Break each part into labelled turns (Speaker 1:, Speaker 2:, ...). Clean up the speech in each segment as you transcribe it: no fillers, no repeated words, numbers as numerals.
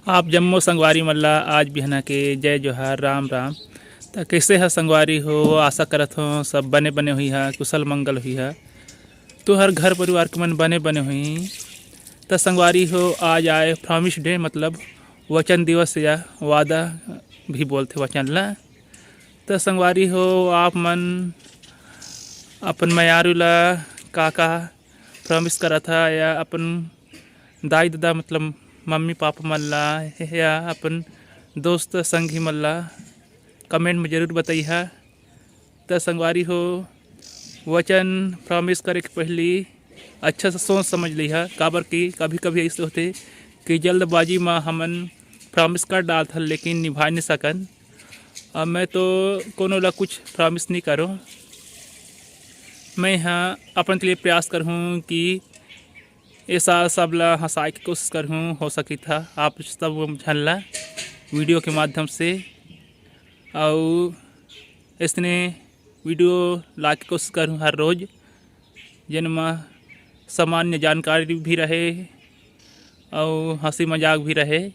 Speaker 1: आप जम्मो संगवारी मल्ला आज बिहना के जय जोहार राम राम। तो कैसे है संगवारी हो, आशा करत हो सब बने बने हुई है, कुशल मंगल हुई है। तो हर घर परिवार के मन बने बने हुई। तो संगवारी हो आज आए प्रॉमिस डे, मतलब वचन दिवस या वादा भी बोलते वचन ला। तो संगवारी हो आप मन अपन मयारू ला काका प्रॉमिस करा था, या अपन दाई दादा मतलब मम्मी पापा मन ला, या अपन दोस्त संगी मन ला कमेंट में ज़रूर बताइए। तो संगवारी हो वचन प्रॉमिस करे के पहली अच्छा से सोच समझ लिहा, काबर कि कभी कभी ऐसे होते कि जल्दबाजी में हमन प्रॉमिस कर डालत हन लेकिन निभा नहीं सकन। अब मैं तो कोनो ला कुछ प्रॉमिस नहीं करो, मैं यहाँ अपन के लिए प्रयास करूँ कि ऐसा सब ला हंसाए की कोशिश करूँ, हो सकी था आप सब झल्ला वीडियो के माध्यम से। और इसने वीडियो ला की कोशिश करूँ हर रोज़, जिनमें सामान्य जानकारी भी रहे और हंसी मजाक भी रहे।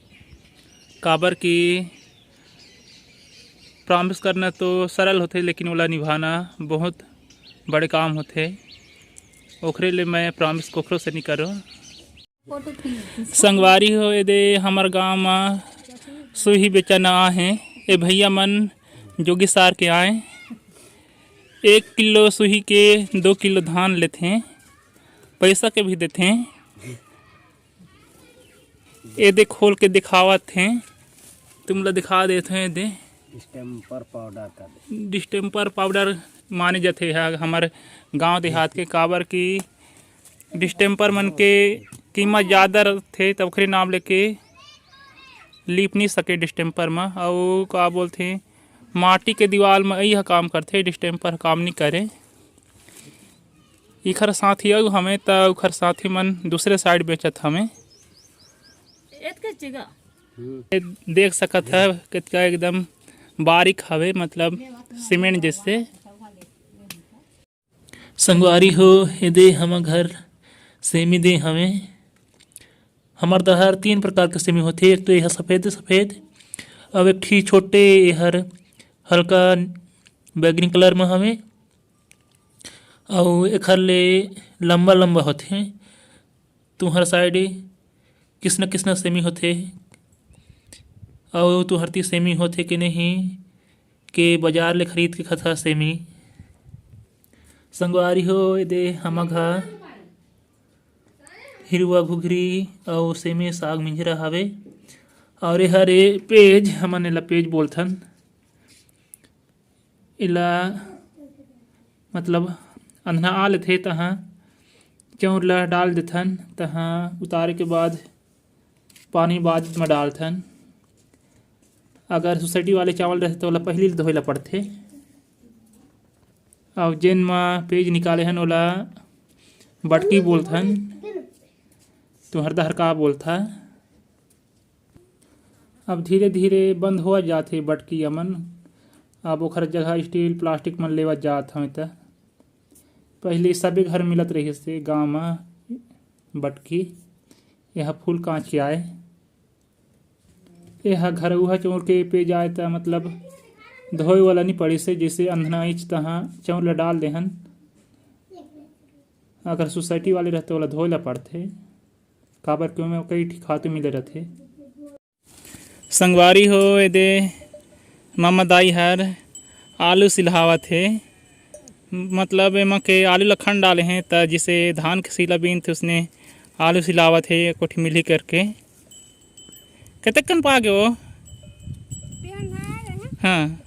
Speaker 1: काबर कि प्रॉमिस करना तो सरल होते लेकिन ओला निभाना बहुत बड़े काम होते। ओखरे ले मैं प्रॉमिस कोखरो से नहीं करो। संगवारी हो यदि हमार गांव में सुही बेचना है, ये भैया मन जोगी सार के आए 1 किलो सुही के 2 किलो धान लेते हैं, पैसा के भी देते हैं। ये दे खोल के दिखावत हैं, तुम लोग दिखा देते हैं। दे डिस्टेम्पर पाउडर माने जाते हैं हमारे गांव देहात के, काबर की डिस्टेम्पर मन के कीमत ज़्यादा थे तब खरे नाम लेके लीप नहीं सके डिस्टेम्पर में। और का बोलते माटी के दीवार में यही काम करते, डिस्टेम्पर काम नहीं करे। इखर साथी अग हमें तो उखर साथी मन दूसरे साइड बेचत हमें देख सकत है कितना एकदम बारीक हवे, मतलब सीमेंट जैसे। संगवारी हो यदि हम घर सेमी दे हमें हमार दहर 3 प्रकार के सेमी होते। एक तो यह सफ़ेद सफ़ेद, अब एक ठी छोटे यहर हल्का बैगनी कलर में हमें, और एक ले लंबा लंबा होते। तुम्हार साइड किसना किसना सेमी होते और तुहर ती सेमी होते कि नहीं के बाजार ले खरीद के खथा सेमी। संगवारी हो यदि हम घर हिरवा घुघरी और सेमी साग मिंजरा हवे। और हरे पेज हमन एला पेज बोलथन, इला मतलब अंधना आ लेथे तहाँ चाउर ला डाल देथन, तहाँ उतारे के बाद पानी बाद में डालथन। अगर सोसाइटी वाले चावल रहते तो ओला पहले धोए ला पड़थे। और जेन में पेज निकाले हन ओला बटकी बोलथन, तुहर दहर का बोलथा। अब धीरे धीरे बंद हो जाते बटकी अमन, अब ओखर जगह स्टील प्लास्टिक मन लेवत जात हमें। तो पहले सभी घर मिलत रही से गाँव में बटकी, यह फूल कांच के आए, यह घर उहा चौर के पे जाए तो मतलब धोए वाला नहीं पड़ी से, जैसे अंधना इच तहाँ चौर ला डाल देहन। अगर सोसाइटी वाले रहते वाला धोए ला पड़ते, काबर क्यों में कई खाते मिले रहते। संगवारी हो यदि मामा दाई हर आलू सिलहावत है, मतलब एम के आलू लखन डाले हैं तो जिसे धान के सिला बीन थे उसने आलू सिलावत है कोठी मिली करके। कतक कन पा गए वो? हाँ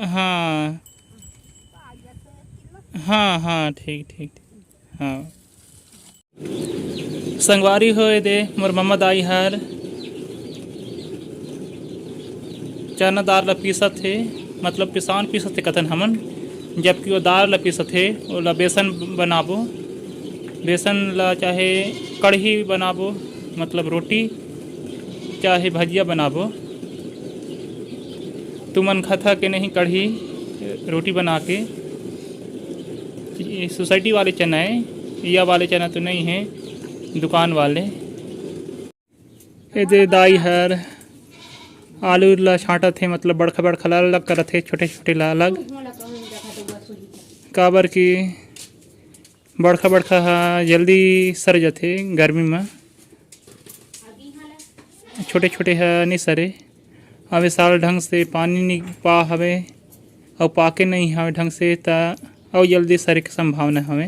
Speaker 1: हाँ हाँ हाँ ठीक ठीक हाँ। संगवारी हो दे मोर मम्मा दाई हर चना दाल ला पीसत थे, मतलब पिसान पीसत थे कथन हमन, जबकि वो दाल ला पीसत थे। ओला बेसन बनाबो, बेसन ला चाहे कढ़ी बनाबो मतलब रोटी, चाहे भजिया बनाबो। तुमन खथा के नहीं कढ़ी रोटी बना के। सोसाइटी वाले चना है, या वाले चना तो नहीं है, दुकान वाले। एदे दाई हर आलू ला छांटत हे, मतलब बड़खा बड़खा ला अलग करत हे, छोटे छोटे ला अलग, काबर की बड़खा बड़खा हा जल्दी सर जाथे गर्मी में, छोटे छोटे हा नहीं सरे हवे। साल ढंग से पानी नहीं पा हवे और पाके नहीं हवे ढंग से, ता और जल्दी सरे के संभावना हवे।